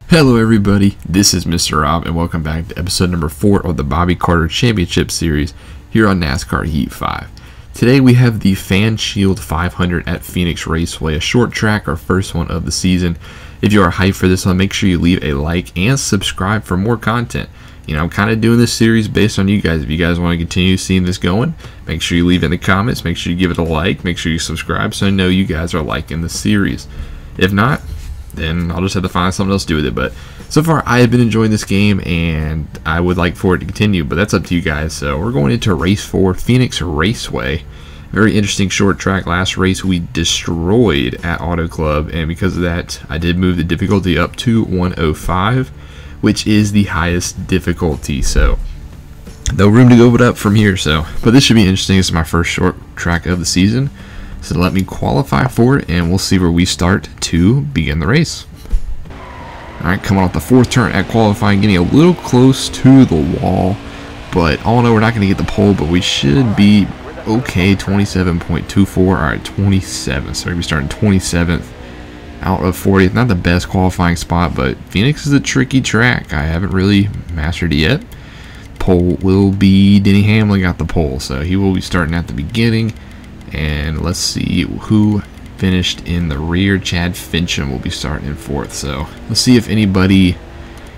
Hello everybody, this is Mr. Rob and welcome back to episode number 4 of the Bobby Carter Championship Series here on NASCAR Heat 5. Today we have the FanShield 500 at Phoenix Raceway, a short track, our first one of the season. If you are hyped for this one, make sure you leave a like and subscribe for more content. You know, I'm kind of doing this series based on you guys. If you guys want to continue seeing this going, make sure you leave it in the comments, make sure you give it a like, make sure you subscribe so I know you guys are liking the series. If not, then I'll just have to find something else to do with it. But so far I have been enjoying this game and I would like for it to continue, but that's up to you guys. So we're going into race 4, Phoenix Raceway. Very interesting short track. Last race we destroyed at Auto Club, and because of that I did move the difficulty up to 105, which is the highest difficulty, so no room to go but up from here. But this should be interesting. This is my first short track of the season, so let me qualify for it and we'll see where we start to begin the race. Alright, coming off the 4th turn at qualifying, getting a little close to the wall, but all in all we're not going to get the pole, but we should be okay. 27.24. Alright, 27, so we're going to be starting 27th out of 40th. Not the best qualifying spot, but Phoenix is a tricky track. I haven't really mastered it yet. Pole will be Denny Hamlin got the pole, so he will be starting at the beginning. And let's see who finished in the rear. Chad Fincham will be starting in 4th. So let's see if anybody,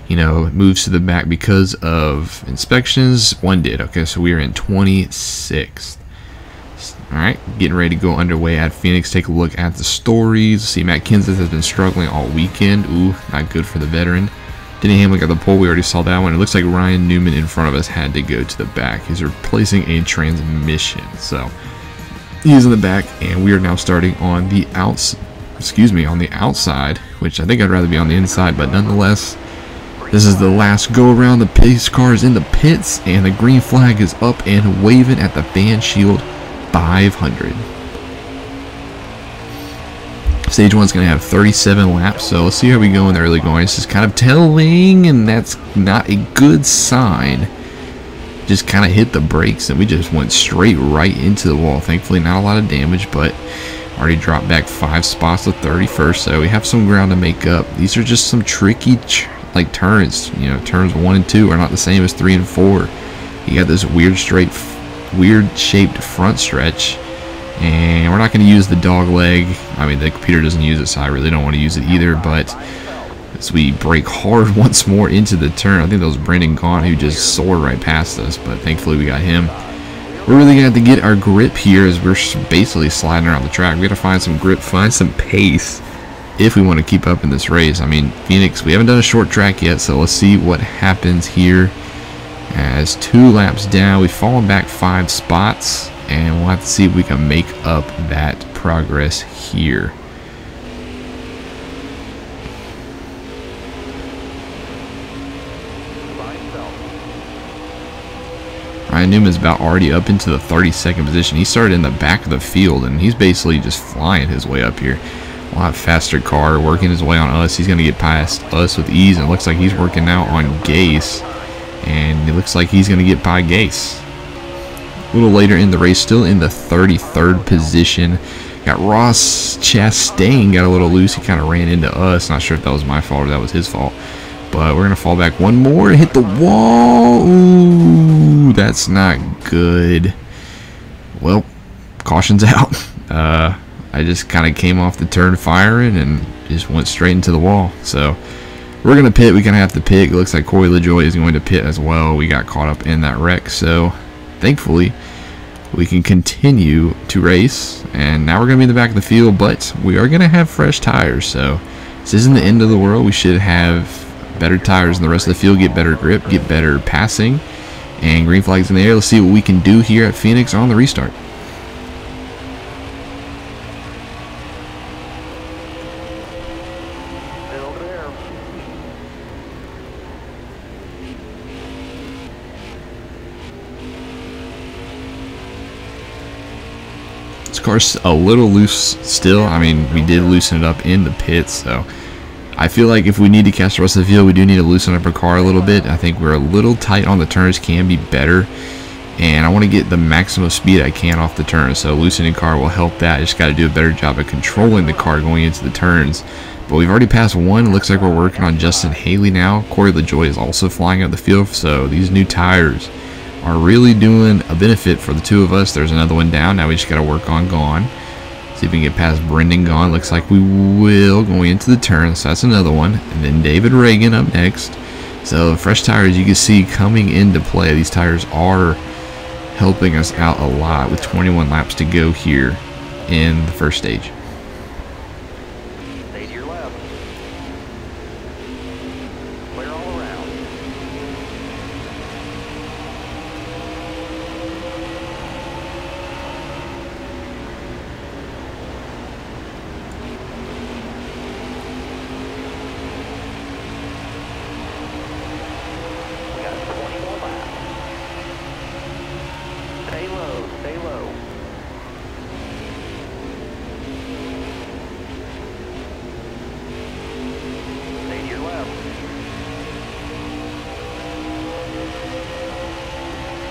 you know, moves to the back because of inspections. One did. Okay, so we are in 26th. Alright, getting ready to go underway at Phoenix. Take a look at the stories. See, Matt Kenseth has been struggling all weekend. Ooh, not good for the veteran. Denny Hamlin got the pole. We already saw that one. It looks like Ryan Newman in front of us had to go to the back. He's replacing a transmission. So he's in the back, and we are now starting on the outside, which I think I'd rather be on the inside, but nonetheless, this is the last go around. The pace car is in the pits, and the green flag is up and waving at the FanShield 500. Stage 1 is going to have 37 laps, so let's see how we go in the early going. This is kind of telling, and that's not a good sign. Just kind of hit the brakes and we just went straight right into the wall. Thankfully not a lot of damage, but already dropped back 5 spots to 31st, so we have some ground to make up. These are just some tricky turns. You know, turns 1 and 2 are not the same as 3 and 4. You got this weird shaped front stretch, and we're not going to use the dog leg. I mean, the computer doesn't use it, so I really don't want to use it either. But as we brake hard once more into the turn, I think that was Brendan Gaughan who just soared right past us, but thankfully we got him. We're really going to have to get our grip here as we're basically sliding around the track. We got to find some grip, find some pace if we want to keep up in this race. I mean, Phoenix, we haven't done a short track yet, so let's see what happens here. As 2 laps down, we've fallen back 5 spots, and we'll have to see if we can make up that progress here. Ryan Newman's about already up into the 32nd position. He started in the back of the field, and he's basically just flying his way up here. We'll have faster car working his way on us. He's going to get past us with ease, and it looks like he's working now on Gase, and it looks like he's going to get by Gase. A little later in the race, still in the 33rd position, got Ross Chastain got a little loose. He kind of ran into us. Not sure if that was my fault or that was his fault. But we're going to fall back one more and hit the wall. Ooh, that's not good. Well, caution's out. I just kind of came off the turn firing and just went straight into the wall. So we're going to pit. We're going to have to pit. It looks like Corey LaJoie is going to pit as well. We got caught up in that wreck. So thankfully, we can continue to race. And now we're going to be in the back of the field, but we are going to have fresh tires. So this isn't the end of the world. We should have better tires than the rest of the field, get better grip, get better passing, and green flags in the air. Let's see what we can do here at Phoenix on the restart. This car's a little loose still. I mean, we did loosen it up in the pits, so I feel like if we need to catch the rest of the field, we do need to loosen up our car a little bit. I think we're a little tight on the turns, can be better. And I want to get the maximum speed I can off the turns, so loosening car will help that. I just got to do a better job of controlling the car going into the turns. But we've already passed one. Looks like we're working on Justin Haley now. Corey LaJoie is also flying out the field. So these new tires are really doing a benefit for the two of us. There's another one down. Now we just got to work on Gone. See if we can get past Brendan Gone. Looks like we will going into the turn. So that's another one. And then David Reagan up next. So fresh tires, you can see coming into play. These tires are helping us out a lot with 21 laps to go here in the first stage. Stay to your left. Clear all around. We got 20 more laps. Stay low, stay low. Stay to your left.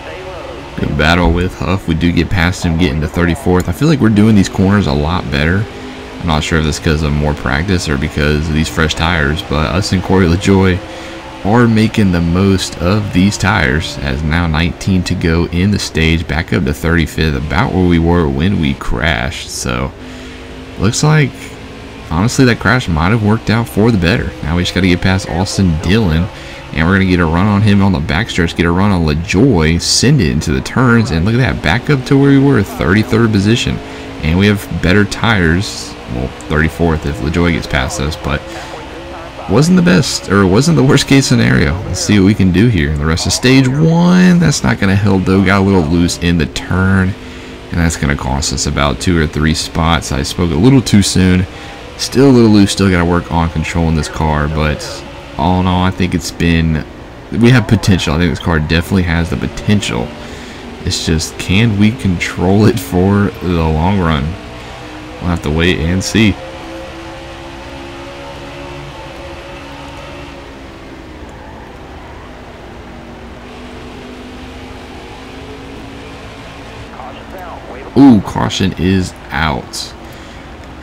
Stay low. Good battle with Huff. We do get past him, getting to 34th. I feel like we're doing these corners a lot better. I'm not sure if that's because of more practice or because of these fresh tires, but us and Corey LaJoie are making the most of these tires, as now 19 to go in the stage, back up to 35th, about where we were when we crashed. So looks like honestly that crash might have worked out for the better. Now we just got to get past Austin Dillon, and we're going to get a run on him on the backstretch, get a run on LaJoie, send it into the turns, and look at that, back up to where we were, 33rd position. And we have better tires, well, 34th if LaJoie gets past us, but wasn't the best, or wasn't the worst case scenario. Let's see what we can do here. The rest of stage one, that's not going to help though. Got a little loose in the turn, and that's going to cost us about 2 or 3 spots. I spoke a little too soon. Still a little loose, still got to work on controlling this car, but all in all, I think we have potential. I think this car definitely has the potential. It's just, can we control it for the long run? We'll have to wait and see. Ooh, caution is out.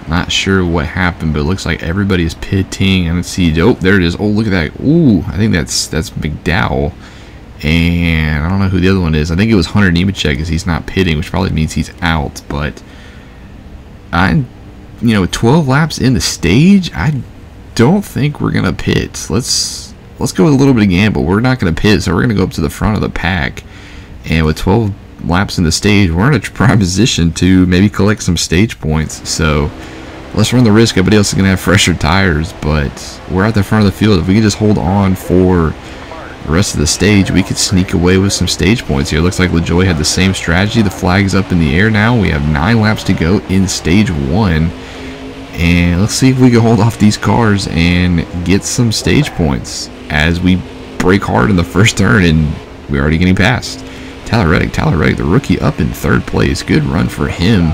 Not sure what happened, but it looks like everybody's pitting. And let's see. Oh, there it is. Oh, look at that. Ooh, I think that's McDowell. And I don't know who the other one is. I think it was Hunter Nemechek, because he's not pitting, which probably means he's out. But 12 laps in the stage, I don't think we're gonna pit. Let's go with a little bit of gamble. We're not gonna pit, so we're gonna go up to the front of the pack. And with 12 laps in the stage, we're in a prime position to maybe collect some stage points. So let's run the risk. Everybody else is gonna have fresher tires, but we're at the front of the field. If we can just hold on for the rest of the stage, we could sneak away with some stage points here. Looks like LaJoie had the same strategy. The flag's up in the air now. We have 9 laps to go in stage 1. And let's see if we can hold off these cars and get some stage points as we brake hard in the first turn, and we're already getting past. Tyler Reddick, the rookie, up in 3rd place. Good run for him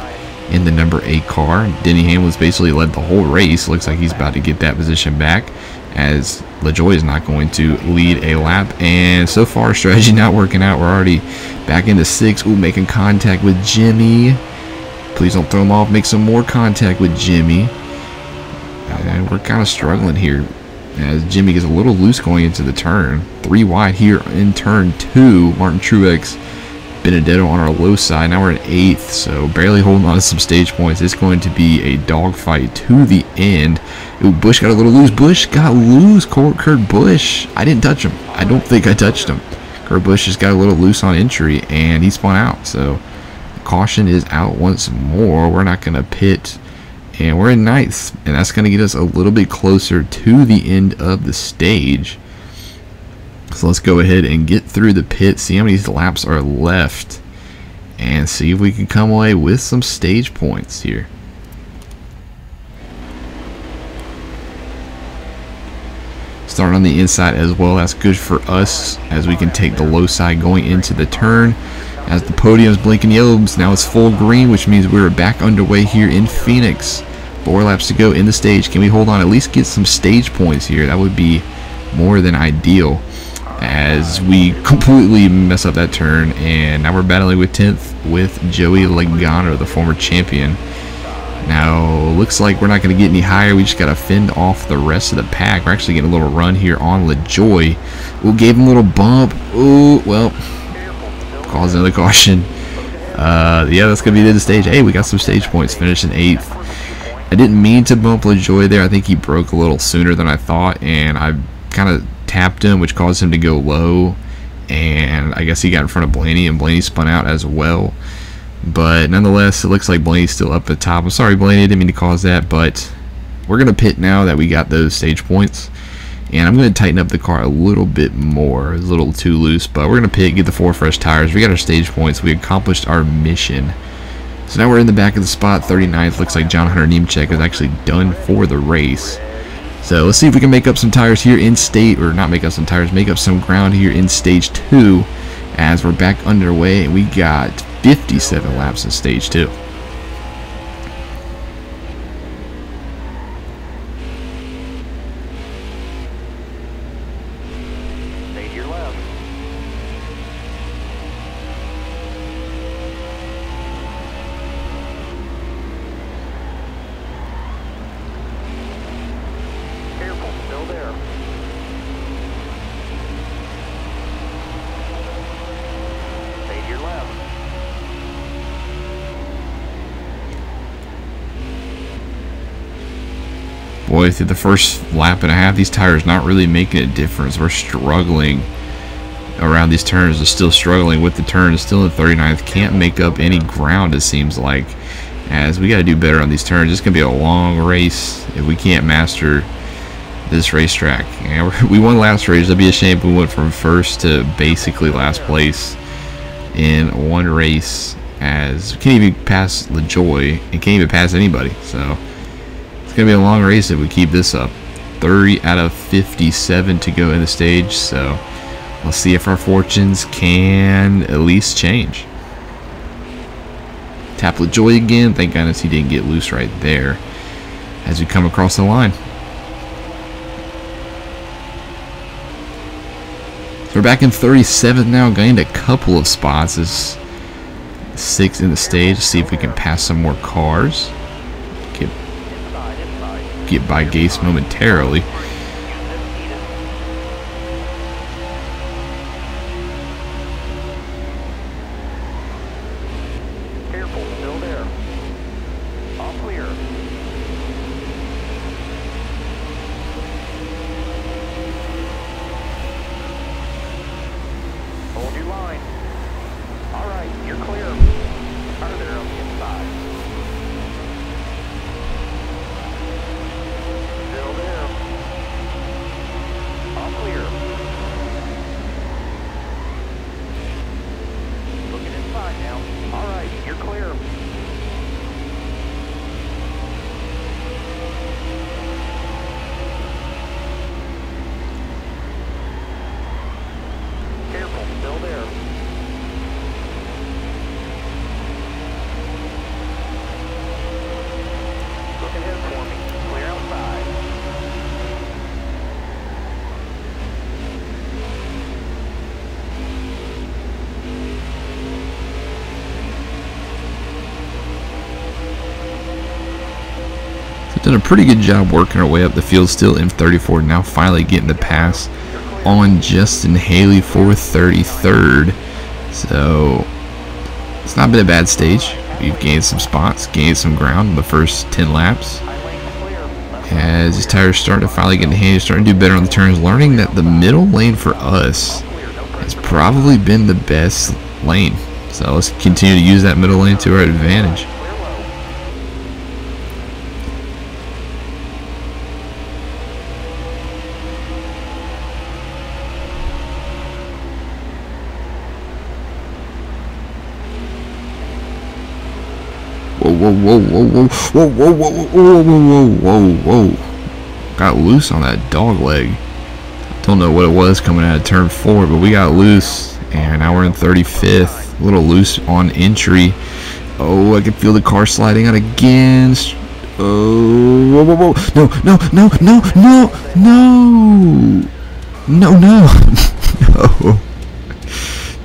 in the number 8 car. Denny Hamlin's basically led the whole race. Looks like he's about to get that position back, as LaJoie is not going to lead a lap. And so far, strategy not working out. We're already back into 6th. Ooh, making contact with Jimmy. Please don't throw him off. Make some more contact with Jimmy. And we're kind of struggling here, as Jimmy gets a little loose going into the turn. 3 wide here in turn 2. Martin Truex, Benedetto on our low side. Now we're in 8th, so barely holding on to some stage points. It's going to be a dogfight to the end. Ooh, Busch got a little loose. Busch got loose. Kurt Busch. I didn't touch him. I don't think I touched him. Kurt Busch just got a little loose on entry, and he spun out. So caution is out once more. We're not going to pit. And we're in 9th, and that's going to get us a little bit closer to the end of the stage. So let's go ahead and get through the pit, see how many laps are left, and see if we can come away with some stage points here. Starting on the inside as well, that's good for us, as we can take the low side going into the turn. As the podium's blinking yellow, now it's full green, which means we're back underway here in Phoenix. 4 laps to go in the stage. Can we hold on, at least get some stage points here? That would be more than ideal, as we completely mess up that turn. And now we're battling with 10th with Joey Logano, the former champion. Now, looks like we're not going to get any higher. We just got to fend off the rest of the pack. We're actually getting a little run here on LaJoy. We'll give him a little bump. Ooh, well, cause another caution. Yeah, that's going to be the end of the stage. Hey, we got some stage points, finishing 8th. I didn't mean to bump LaJoy there. I think he broke a little sooner than I thought, and I kind of tapped him, which caused him to go low. And I guess he got in front of Blaney, and Blaney spun out as well. But nonetheless, it looks like Blaney's still up at the top. I'm sorry, Blaney, I didn't mean to cause that, but we're going to pit now that we got those stage points. And I'm going to tighten up the car a little bit more. It's a little too loose, but we're going to pit, get the 4 fresh tires. We got our stage points. We accomplished our mission. So now we're in the back of the spot, 39th. Looks like John Hunter Nemechek is actually done for the race. So let's see if we can make up some tires here in state, or not make up some tires, make up some ground here in stage 2 as we're back underway. And we got 57 laps in stage 2. Stay to your left. Careful, still there. Stay to your left. Boy, through the first lap and a half, these tires not really making a difference. We're struggling around these turns. They're still struggling with the turns. Still in 39th. Can't make up any ground, it seems like. As we got to do better on these turns. It's going to be a long race if we can't master this racetrack. And we won last race. It'd be a shame if we went from first to basically last place in one race. As we can't even pass LaJoy and can't even pass anybody. So it's going to be a long race if we keep this up. 30 out of 57 to go in the stage. So we'll see if our fortunes can at least change. Tap LaJoy again. Thank goodness he didn't get loose right there as we come across the line. So we're back in 37th now. Gained a couple of spots. Is 6th in the stage. See if we can pass some more cars. Get by Gase momentarily. Careful, still there. All clear. Hold your line. All right, you're clear. Further on the inside. Still there. All clear. Looking inside now. All right, you're clear. Careful, still there. Look ahead for me. Clear outside. We've done a pretty good job working our way up the field. Still in 34. Now finally getting the pass on Justin Haley for 33rd. So it's not been a bad stage. We've gained some spots, gained some ground in the first 10 laps. As his tires starting to finally get in the hand, he's starting to do better on the turns, learning that the middle lane for us has probably been the best lane. So let's continue to use that middle lane to our advantage. Whoa, whoa, whoa, whoa, whoa, whoa, whoa, whoa, whoa, whoa, whoa, whoa. Got loose on that dog leg. Don't know what it was coming out of turn 4, but we got loose. And now we're in 35th. A little loose on entry. Oh, I can feel the car sliding out again. Oh, whoa, whoa, whoa. No, no, no, no, no, no. No, no. No.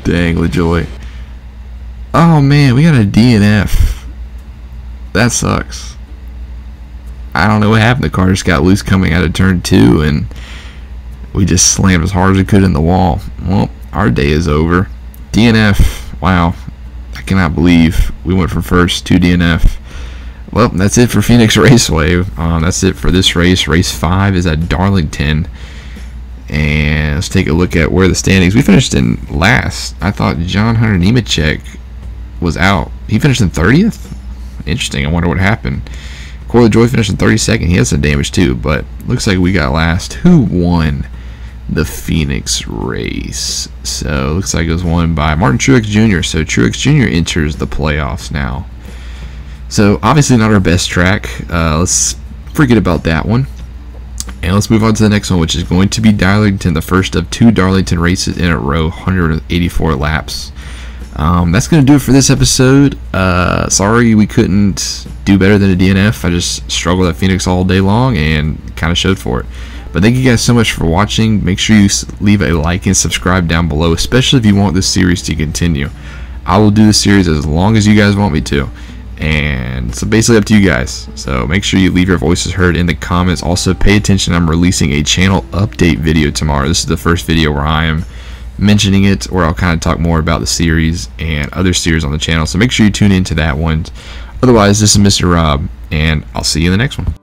Dang, LaJoy. Oh, man, we got a DNF. That sucks. I don't know what happened. The car just got loose coming out of turn 2, and we just slammed as hard as we could in the wall. Well, our day is over. DNF. Wow, I cannot believe we went from first to DNF. Well, that's it for Phoenix Raceway. That's it for this race. Race 5 is at Darlington. And let's take a look at where the standings. We finished in last. I thought John Hunter Nemechek was out. He finished in 30th? Interesting. I wonder what happened. Corey LaJoie finished in 32nd. He had some damage too, but looks like we got last. Who won the Phoenix race? So looks like it was won by Martin Truex Jr. So Truex Jr. enters the playoffs now. So obviously not our best track. Let's forget about that one. And let's move on to the next one, which is going to be Darlington, the first of 2 Darlington races in a row, 184 laps. That's going to do it for this episode. Sorry we couldn't do better than a DNF. I just struggled at Phoenix all day long and kind of showed for it. But thank you guys so much for watching. Make sure you leave a like and subscribe down below, especially if you want this series to continue. I will do the series as long as you guys want me to. And so basically up to you guys. So make sure you leave your voices heard in the comments. Also pay attention, I'm releasing a channel update video tomorrow. This is the first video where I am mentioning it, where I'll kind of talk more about the series and other series on the channel. So make sure you tune into that one. Otherwise, this is Mr. Rob, and I'll see you in the next one.